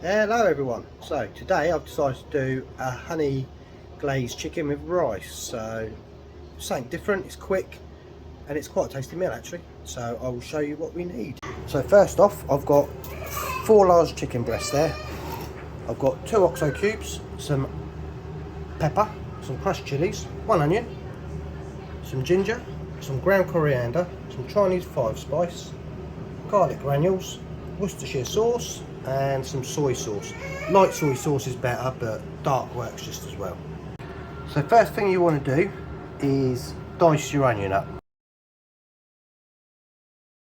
Hello everyone. So today I've decided to do a honey glazed chicken with rice. So something different, it's quick and it's quite a tasty meal actually. So I will show you what we need. So first off, I've got 4 large chicken breasts there. I've got 2 oxo cubes, some pepper, some crushed chilies, 1 onion, some ginger, some ground coriander, some Chinese 5 spice, garlic granules, Worcestershire sauce and some soy sauce. Light soy sauce is better, but dark works just as well. So first thing you want to do is dice your onion up.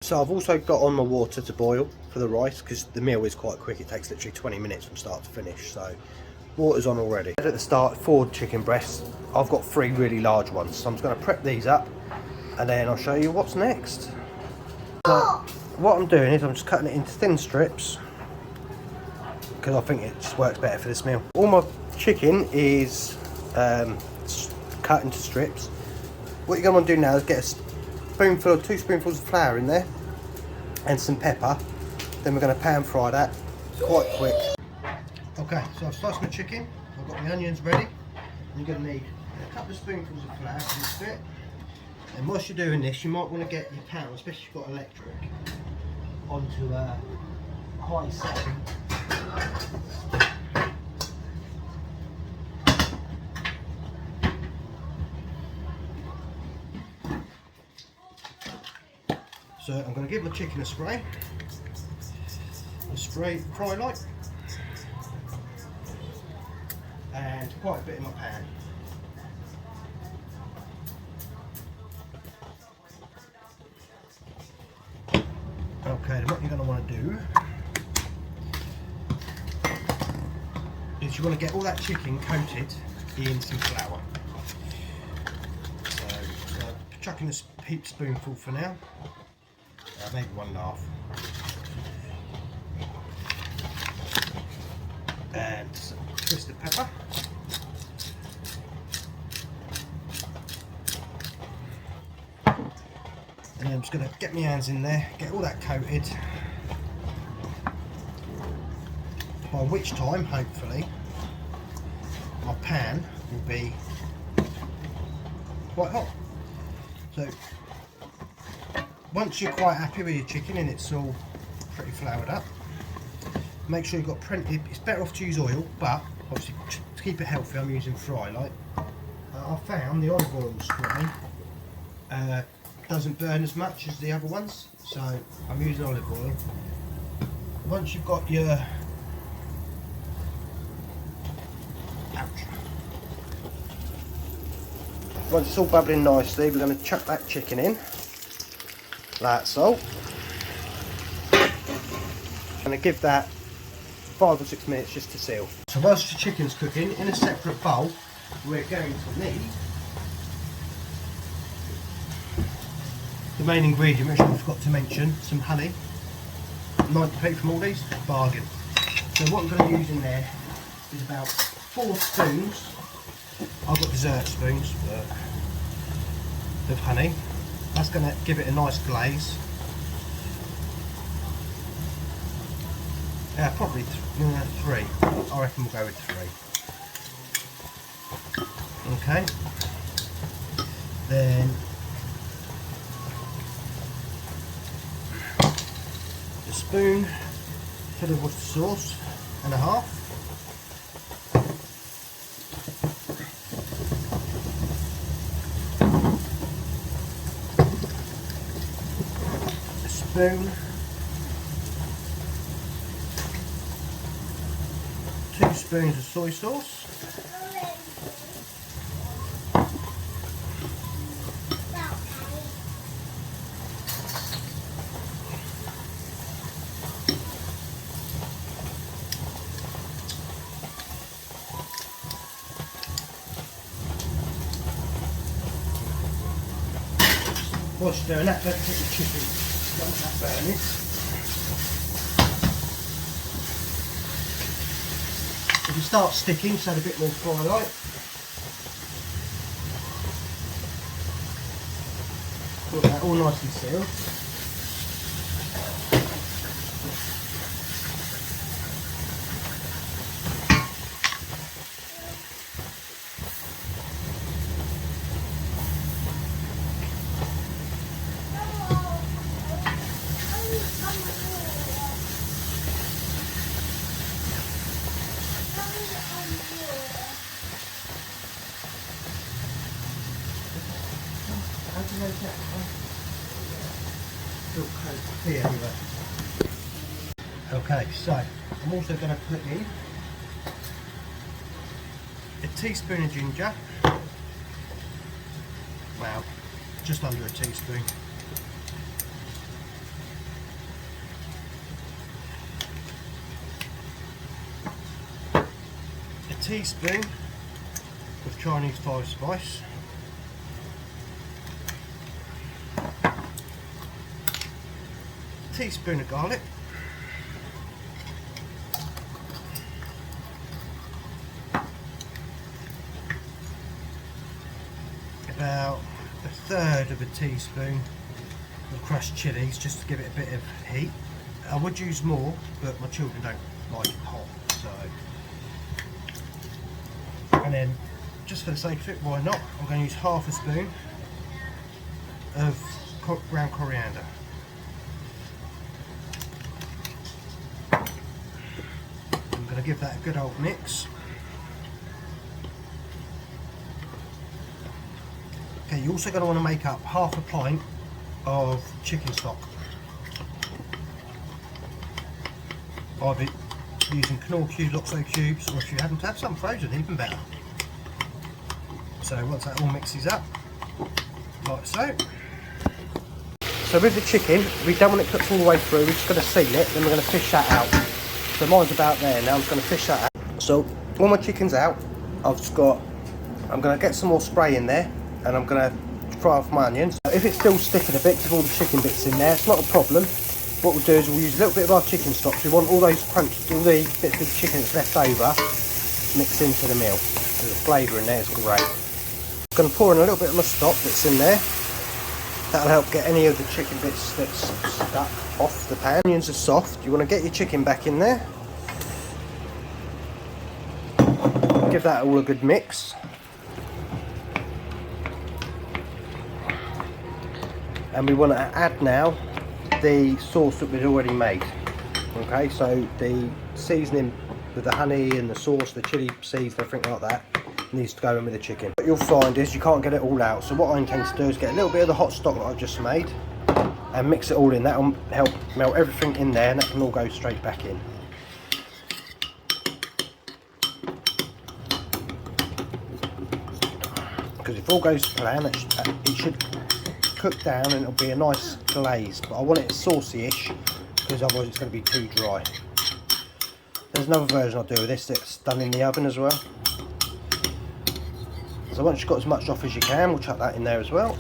So I've also got on my water to boil for the rice because the meal is quite quick. It takes literally 20 minutes from start to finish. So water's on already. At the start, 4 chicken breasts. I've got 3 really large ones. So I'm just going to prep these up and then I'll show you what's next. So what I'm doing is I'm just cutting it into thin strips because I think it just works better for this meal. All my chicken is cut into strips. What you're going to want to do now is get a spoonful or 2 spoonfuls of flour in there and some pepper. Then we're going to pan fry that quite quick. Okay, so I've sliced my chicken, I've got my onions ready. You're going to need a couple of spoonfuls of flour for this bit. And whilst you're doing this, you might want to get your pan, especially if you've got electric, onto a high setting. So I'm going to give my chicken a spray fry light, and quite a bit in my pan. Okay, then what you're going to want to do is you want to get all that chicken coated in some flour. So chucking a heaped spoonful for now, maybe 1.5. And some twisted pepper. And I'm just going to get my hands in there, get all that coated, by which time, hopefully, my pan will be quite hot. So, once you're quite happy with your chicken and it's all pretty floured up, make sure you've got plenty. It's better off to use oil, but obviously to keep it healthy I'm using fry light. I found the olive oil spray doesn't burn as much as the other ones, so I'm using olive oil. Once you've got your once it's all bubbling nicely, we're going to chuck that chicken in, like so. I'm going to give that 5 or 6 minutes just to seal. So whilst your chicken's cooking, in a separate bowl we're going to need the main ingredient, which I forgot to mention, some honey. 90p from Aldi's, bargain. So what I'm going to use in there is about 4 spoons. I've got dessert spoons of honey. That's going to give it a nice glaze. Yeah, probably 3. I reckon we'll go with 3. Okay. Then a spoon full of Worcestershire sauce and a half. A spoon. 2 spoons of soy sauce. Whilst you're doing that, don't put the chicken, don't let that burn it. If you start sticking, just add a bit more fry light. Put that all nicely sealed. How do you know that? Still clear anyway. Okay, so I'm also going to put in a teaspoon of ginger. Wow, just under a teaspoon. A teaspoon of Chinese 5 spice. A teaspoon of garlic. About a third of a teaspoon of crushed chillies, just to give it a bit of heat. I would use more, but my children don't like it hot, so. And then, just for the sake of it, why not? I'm going to use half a spoon of ground coriander. I'm going to give that a good old mix. Okay, you're also going to want to make up half a pint of chicken stock. Either using Knorr cubes, Oxo cubes, or if you happen to have some frozen, even better. So once that all mixes up, like so. So with the chicken, we don't want it cooked all the way through, we're just going to seal it, then we're going to fish that out. So mine's about there now, I'm just going to fish that out. So all my chicken's out, I'm going to get some more spray in there, and I'm going to fry off my onions. If it's still sticking a bit with all the chicken bits in there, it's not a problem. What we'll do is we'll use a little bit of our chicken stock. So we want all those all the bits of chicken that's left over mixed into the meal. There's a flavour in there, it's great. I'm going to pour in a little bit of my stock that's in there. That'll help get any of the chicken bits that's stuck off the pan. Onions are soft. You want to get your chicken back in there. Give that all a good mix. And we want to add now the sauce that we'd already made. Okay, so the seasoning with the honey and the sauce, the chilli seeds, everything like that needs to go in with the chicken. What you'll find is you can't get it all out, so what I intend to do is get a little bit of the hot stock that I've just made and mix it all in. That will help melt everything in there, and that can all go straight back in. Because if all goes to plan, it should cook down and it'll be a nice glaze, but I want it saucy-ish because otherwise it's going to be too dry. There's another version I'll do with this that's done in the oven as well. So once you've got as much off as you can, we'll chuck that in there as well.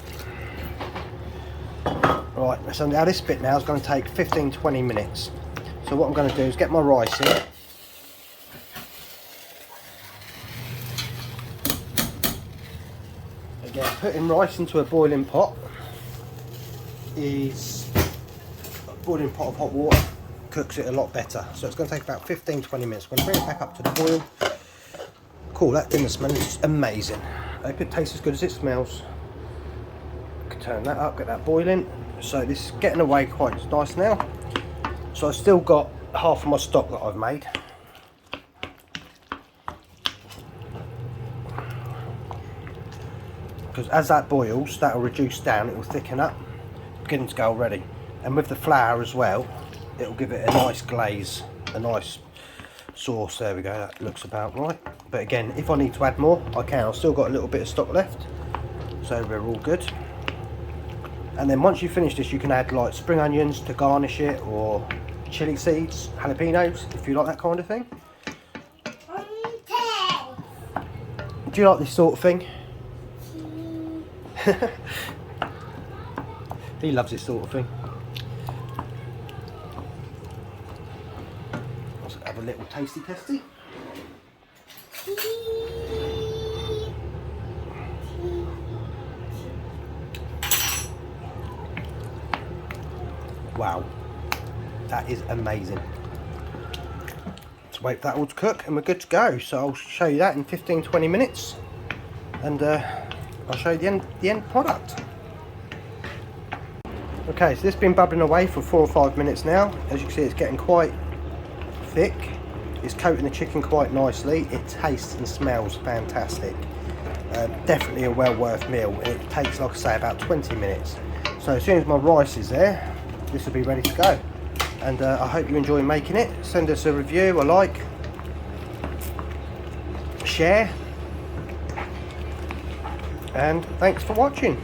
Right, so now this bit now is going to take 15-20 minutes. So what I'm going to do is get my rice in. Again, putting rice into a boiling pot is a boiling pot of hot water cooks it a lot better. So it's going to take about 15-20 minutes. I'm going to bring it back up to the boil. Cool, that dinner smell is amazing. I hope it tastes as good as it smells. Can turn that up, get that boiling. So this is getting away quite nice now. So I've still got half of my stock that I've made. Because as that boils, that will reduce down, it will thicken up, beginning to go already. And with the flour as well, it will give it a nice glaze, a nice sauce. There we go, that looks about right. But again, if I need to add more, I can. I've still got a little bit of stock left, so we're all good. And then once you finish this, you can add like spring onions to garnish it, or chili seeds, jalapenos, if you like that kind of thing. Do you like this sort of thing? He loves this sort of thing. Let's have a little tasty testy. Wow, that is amazing. Let's wait for that all to cook and we're good to go. So I'll show you that in 15-20 minutes, and I'll show you the end product. Okay, so this has been bubbling away for 4 or 5 minutes now. As you can see, it's getting quite thick. It's coating the chicken quite nicely. It tastes and smells fantastic. Definitely a well worth meal. It takes, like I say, about 20 minutes. So as soon as my rice is there, this will be ready to go. And I hope you enjoy making it. Send us a review, a like, share, and thanks for watching.